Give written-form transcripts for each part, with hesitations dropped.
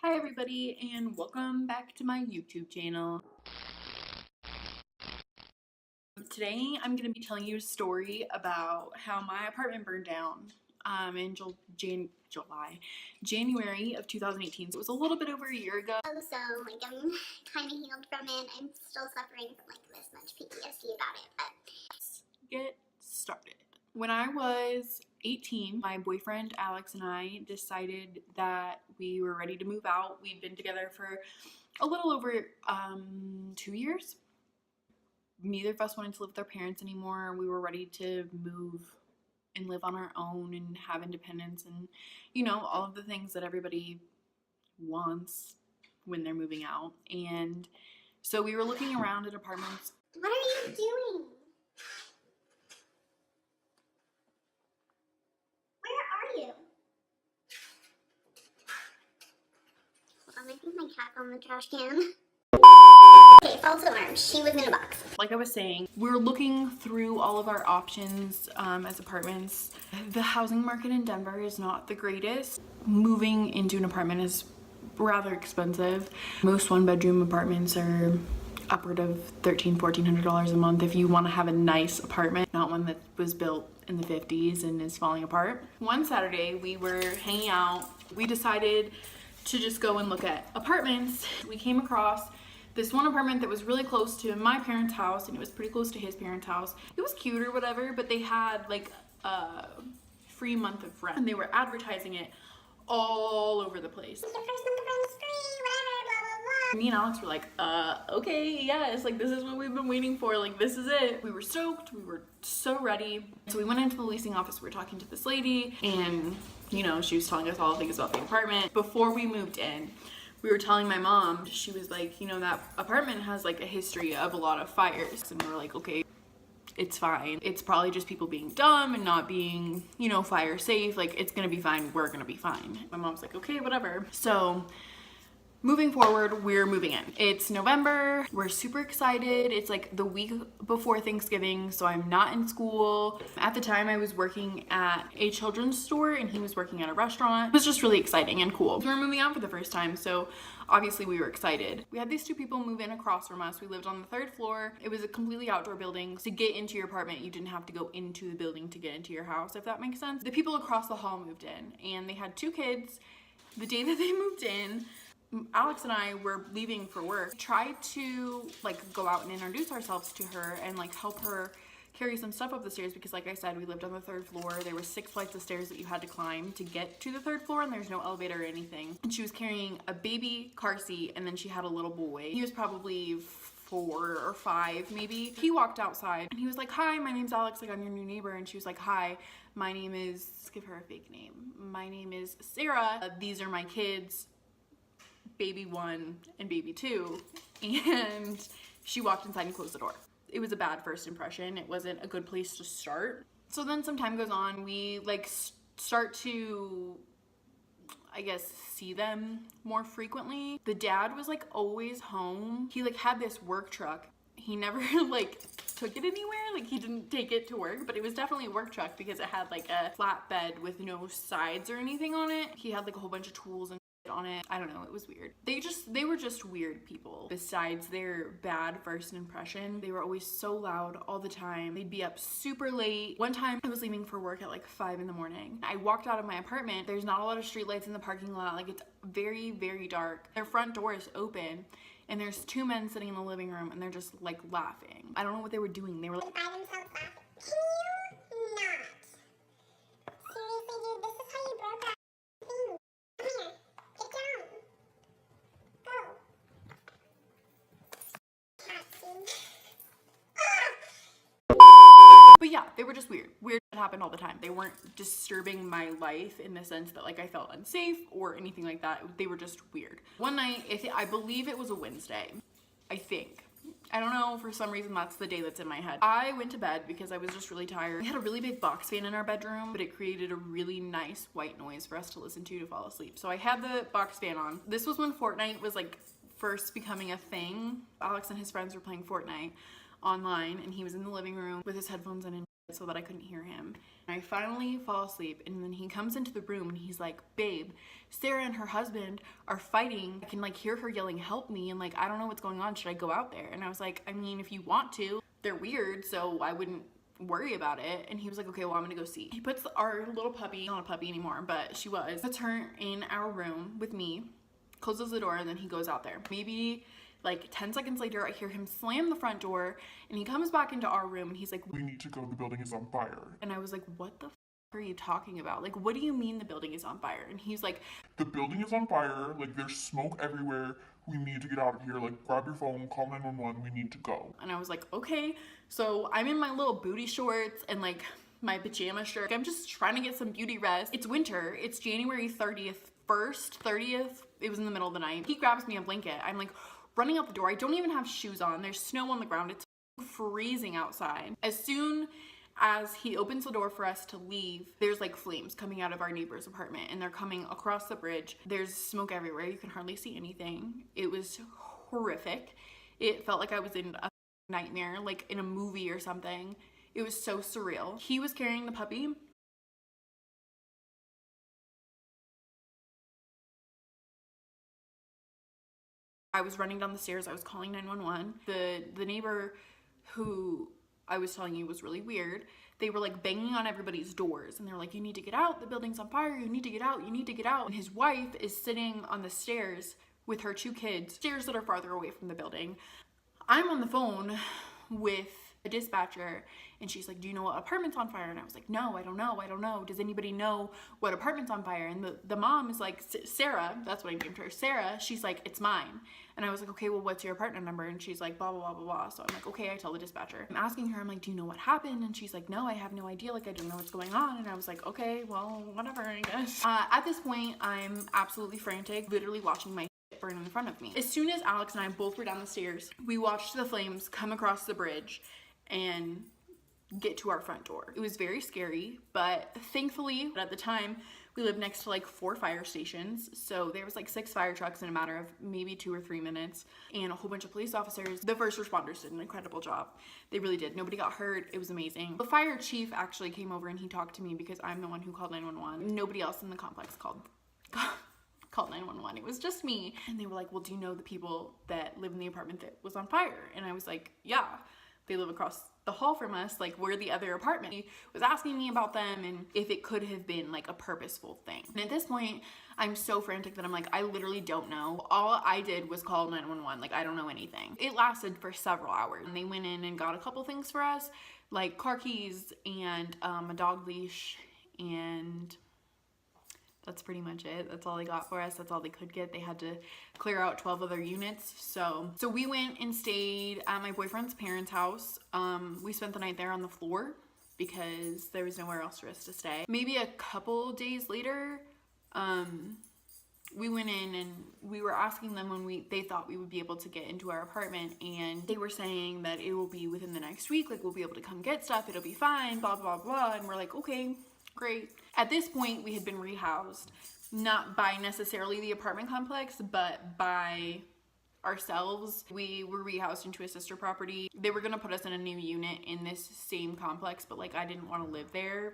Hi everybody and welcome back to my YouTube channel. Today I'm going to be telling you a story about how my apartment burned down in January of 2018. So it was a little bit over a year ago. I'm kind of healed from it. I'm still suffering from this much PTSD about it, but Let's get started. When I was 18, my boyfriend Alex and I decided that we were ready to move out. We'd been together for a little over 2 years. Neither of us wanted to live with our parents anymore. We were ready to move and live on our own and have independence and, all of the things that everybody wants when they're moving out. And so we were looking around at apartments. what are you doing? Where are you? Hold on, I think my cat's on the trash can. Okay, false alarm. She was in a box. Like I was saying, we were looking through all of our options as apartments. The housing market in Denver is not the greatest. Moving into an apartment is rather expensive. Most one-bedroom apartments are upward of $1,300–1,400 a month if you want to have a nice apartment, not one that was built in the 50s and is falling apart. One Saturday we were hanging out. We decided to just go and look at apartments. We came across this one apartment that was really close to my parents' house, and it was pretty close to his parents' house. It was cute or whatever, but they had like a free month of rent, and they were advertising it all over the place. Your first month of rent is free, whatever, blah, blah, blah. Me and Alex were like, okay, yes, like this is what we've been waiting for, like this is it. We were stoked, we were so ready. So we went into the leasing office, we were talking to this lady, and she was telling us all the things about the apartment. Before we moved in, we were telling my mom, she was like, that apartment has like a history of a lot of fires. And we were like, okay, it's fine. It's probably just people being dumb and not being, fire safe. Like, it's gonna be fine. We're gonna be fine. My mom's like, okay, whatever. So moving forward, we're moving in. It's November. We're super excited. It's like the week before Thanksgiving, so I'm not in school. At the time, I was working at a children's store and he was working at a restaurant. It was just really exciting and cool. We were moving out for the first time, so obviously we were excited. We had these two people move in across from us. We lived on the 3rd floor. It was a completely outdoor building. To get into your apartment, you didn't have to go into the building to get into your house, if that makes sense. The people across the hall moved in and they had 2 kids. The day that they moved in, Alex and I were leaving for work. Tried to go out and introduce ourselves to her and help her carry some stuff up the stairs because, like I said, we lived on the 3rd floor. There were 6 flights of stairs that you had to climb to get to the 3rd floor, and there's no elevator or anything. And she was carrying a baby car seat, and then she had a little boy. He was probably 4 or 5 maybe. He walked outside and he was like, hi, my name's Alex, like I'm your new neighbor. And she was like, hi, my name is, let's give her a fake name. My name is Sarah. These are my kids, baby 1 and baby 2. And she walked inside and closed the door. It was a bad first impression. It wasn't a good place to start. So then some time goes on. We start to, I guess, see them more frequently. The dad was always home. He had this work truck. He never took it anywhere. He didn't take it to work, but it was definitely a work truck because it had a flatbed with no sides or anything on it. He had a whole bunch of tools and on it. I don't know, it was weird. They were just weird people. Besides their bad first impression, they were always so loud all the time. They'd be up super late. One time I was leaving for work at 5 in the morning. I walked out of my apartment. There's not a lot of street lights in the parking lot. It's very, very dark. Their front door is open and there's 2 men sitting in the living room and they're just laughing. I don't know what they were doing. They were By themselves laughing. Can you not? Seriously, dude, this is how you broke that thing. Come here. Get down. Go. Cat scene. But yeah, they were just weird. Weird that happened all the time. They weren't disturbing my life in the sense that I felt unsafe or anything like that. They were just weird. One night, I believe it was a Wednesday, I think. I don't know, for some reason that's the day that's in my head. I went to bed because I was just really tired. We had a really big box fan in our bedroom, but it created a really nice white noise for us to listen to fall asleep. So I had the box fan on. This was when Fortnite was first becoming a thing. Alex and his friends were playing Fortnite online and he was in the living room with his headphones in and so that I couldn't hear him. I finally fall asleep, and then he comes into the room and he's like, babe, Sarah and her husband are fighting. I can like hear her yelling, help me, and like I don't know what's going on. Should I go out there? And I was like, I mean, if you want to. They're weird, so I wouldn't worry about it. And he was like, okay, well, I'm gonna go see. He puts our little puppy, not a puppy anymore, but she was, puts her in our room with me, closes the door, and then he goes out there. Maybe like 10 seconds later, I hear him slam the front door, and he comes back into our room and he's like, we need to go, the building is on fire. and I was like, what the f are you talking about? Like, what do you mean the building is on fire? And he's like, The building is on fire, like there's smoke everywhere, we need to get out of here, like grab your phone, call 911, we need to go. and I was like, okay. So I'm in my little booty shorts and like my pajama shirt. I'm just trying to get some beauty rest. It's winter. It's January 30th, 30th. It was in the middle of the night. He grabs me a blanket. I'm like running out the door. I don't even have shoes on. There's snow on the ground. It's freezing outside. As soon as he opens the door for us to leave, there's like flames coming out of our neighbor's apartment, and they're coming across the bridge. There's smoke everywhere. You can hardly see anything. It was horrific. It felt like I was in a nightmare, like in a movie or something. It was so surreal. He was carrying the puppy. I was running down the stairs. I was calling 911. The neighbor who I was telling you was really weird. They were like banging on everybody's doors, and they're like, you need to get out. The building's on fire. You need to get out. You need to get out. And his wife is sitting on the stairs with her 2 kids, stairs that are farther away from the building. I'm on the phone with a dispatcher, and she's like, do you know what apartment's on fire? And I was like, no, I don't know. Does anybody know what apartment's on fire? And the mom is like, Sarah, that's what I named her, Sarah. She's like, it's mine. And I was like, okay, well, what's your apartment number? And she's like, blah, blah, blah, blah, blah. So I'm like, okay, I tell the dispatcher. I'm asking her, I'm like, do you know what happened? And she's like, no, I have no idea. Like, I don't know what's going on. And I was like, okay, well, whatever, I guess. At this point, I'm absolutely frantic, literally watching my burn in front of me. As soon as Alex and I both were down the stairs, we watched the flames come across the bridge and get to our front door. It was very scary, but thankfully at the time we lived next to like 4 fire stations, so there was like 6 fire trucks in a matter of maybe 2 or 3 minutes, and a whole bunch of police officers. The first responders did an incredible job. They really did. Nobody got hurt. It was amazing. The fire chief actually came over and he talked to me because I'm the one who called 911. Nobody else in the complex called 911. It was just me. And they were like, well, do you know the people that live in the apartment that was on fire? And I was like, yeah, they live across the hall from us. Like, we're the other apartment. He was asking me about them and if it could have been like a purposeful thing. And at this point, I'm so frantic that I'm like, I literally don't know. All I did was call 911. Like, I don't know anything. It lasted for several hours. And they went in and got a couple things for us, like car keys and a dog leash, and that's pretty much it. That's all they got for us. That's all they could get. They had to clear out 12 other units. So we went and stayed at my boyfriend's parents' house. We spent the night there on the floor because there was nowhere else for us to stay. Maybe a couple days later, we went in and we were asking them when they thought we would be able to get into our apartment, and they were saying that it will be within the next week. Like, we'll be able to come get stuff. It'll be fine, blah, blah, blah. And we're like, okay, great. At this point, we had been rehoused, not by necessarily the apartment complex, but by ourselves. We were rehoused into a sister property. They were gonna put us in a new unit in this same complex, but like, I didn't want to live there.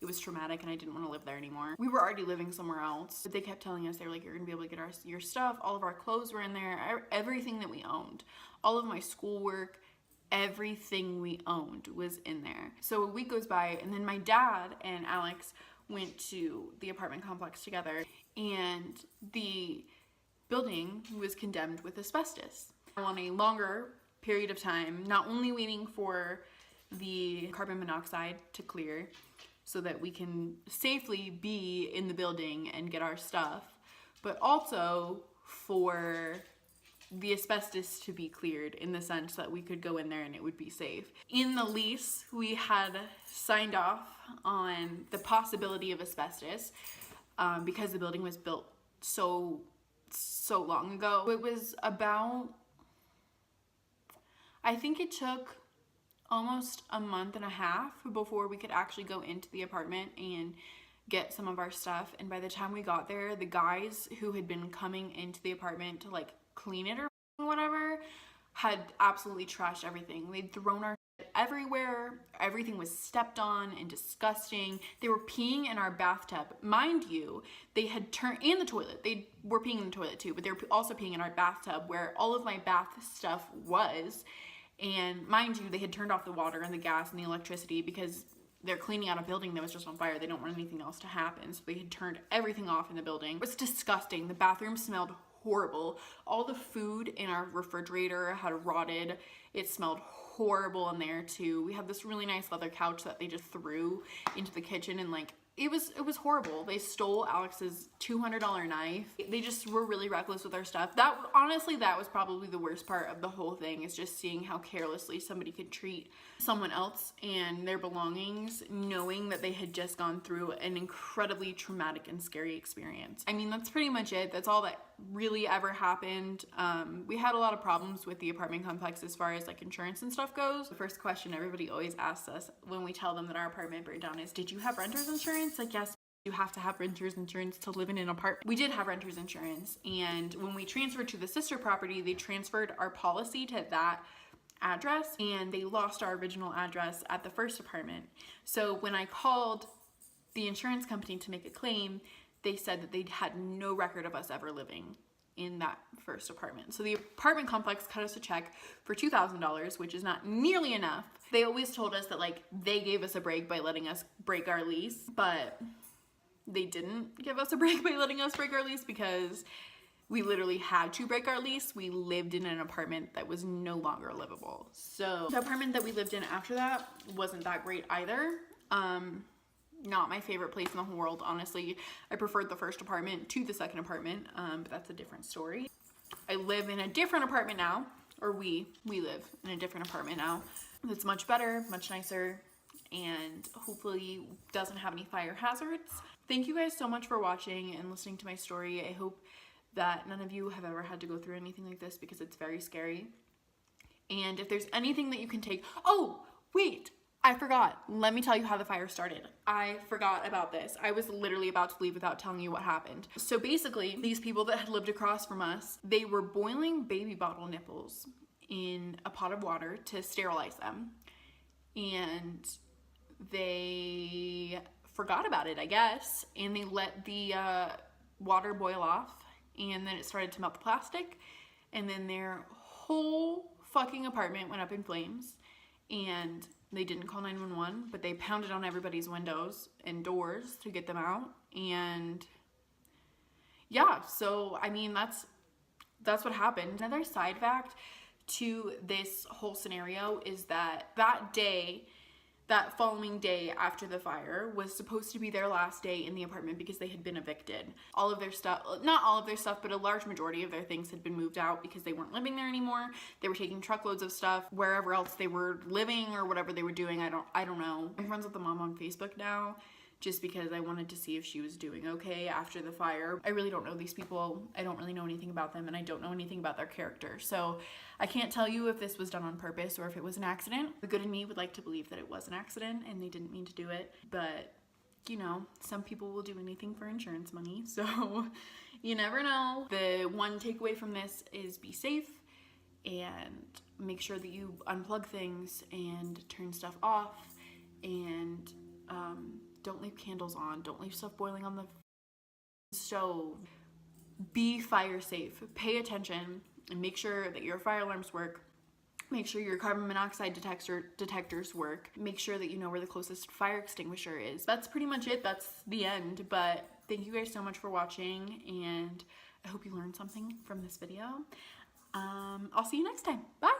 It was traumatic and I didn't want to live there anymore. We were already living somewhere else, but they kept telling us, they were like, you're gonna be able to get your stuff. All of our clothes were in there, everything that we owned, all of my schoolwork, everything we owned was in there. So a week goes by, and then my dad and Alex went to the apartment complex together, and the building was condemned with asbestos. On a longer period of time, not only waiting for the carbon monoxide to clear so that we can safely be in the building and get our stuff, but also for the asbestos to be cleared, in the sense that we could go in there and it would be safe. In the lease, we had signed off on the possibility of asbestos because the building was built so long ago. It was about, I think it took almost a month and a half before we could actually go into the apartment and get some of our stuff. And by the time we got there, the guys who had been coming into the apartment to like clean it or whatever had absolutely trashed everything. They'd thrown our shit everywhere. Everything was stepped on and disgusting. They were peeing in our bathtub. Mind you, they had turned, and the toilet. They were peeing in the toilet too, but they were also peeing in our bathtub where all of my bath stuff was. And mind you, they had turned off the water and the gas and the electricity because they're cleaning out a building that was just on fire. They don't want anything else to happen. So they had turned everything off in the building. It was disgusting. The bathroom smelled horrible. All the food in our refrigerator had rotted. It smelled horrible in there too. We had this really nice leather couch that they just threw into the kitchen, and like it was horrible. They stole Alex's $200 knife. They just were really reckless with our stuff. That honestly, that was probably the worst part of the whole thing, is just seeing how carelessly somebody could treat someone else and their belongings, knowing that they had just gone through an incredibly traumatic and scary experience. I mean, that's pretty much it. That's all that really ever happened. We had a lot of problems with the apartment complex as far as like insurance and stuff goes. The first question everybody always asks us when we tell them that our apartment burned down is, did you have renter's insurance? Like, yes, you have to have renter's insurance to live in an apartment. We did have renter's insurance, and when we transferred to the sister property, they transferred our policy to that address, and they lost our original address at the first apartment. So when I called the insurance company to make a claim, they said that they had no record of us ever living in that first apartment. So the apartment complex cut us a check for $2,000, which is not nearly enough. They always told us that like they gave us a break by letting us break our lease, but they didn't give us a break by letting us break our lease because we literally had to break our lease. We lived in an apartment that was no longer livable. So the apartment that we lived in after that wasn't that great either. Not my favorite place in the whole world, honestly. I preferred the first apartment to the second apartment, but that's a different story. I live in a different apartment now, or we live in a different apartment now. It's much better, much nicer, and hopefully doesn't have any fire hazards. Thank you guys so much for watching and listening to my story. I hope that none of you have ever had to go through anything like this because it's very scary. And if there's anything that you can take, oh, wait, I forgot. Let me tell you how the fire started. I forgot about this. I was literally about to leave without telling you what happened. So basically, these people that had lived across from us, they were boiling baby bottle nipples in a pot of water to sterilize them. And they forgot about it, I guess. And they let the water boil off. And then it started to melt the plastic. And then their whole fucking apartment went up in flames. And they didn't call 911, but they pounded on everybody's windows and doors to get them out. And yeah, so I mean, that's what happened. Another side fact to this whole scenario is that that following day after the fire was supposed to be their last day in the apartment because they had been evicted. All of their stuff, not all of their stuff, but a large majority of their things had been moved out because they weren't living there anymore. They were taking truckloads of stuff wherever else they were living or whatever they were doing. I don't know. I'm friends with the mom on Facebook now just because I wanted to see if she was doing okay after the fire. I really don't know these people. I don't really know anything about them, and I don't know anything about their character. So I can't tell you if this was done on purpose or if it was an accident. The good in me would like to believe that it was an accident and they didn't mean to do it. But, you know, some people will do anything for insurance money. So you never know. The one takeaway from this is be safe and make sure that you unplug things and turn stuff off, and don't leave candles on. Don't leave stuff boiling on the stove. Be fire safe. Pay attention and make sure that your fire alarms work. Make sure your carbon monoxide detectors work. Make sure that you know where the closest fire extinguisher is. That's pretty much it. That's the end. But thank you guys so much for watching, and I hope you learned something from this video. I'll see you next time. Bye.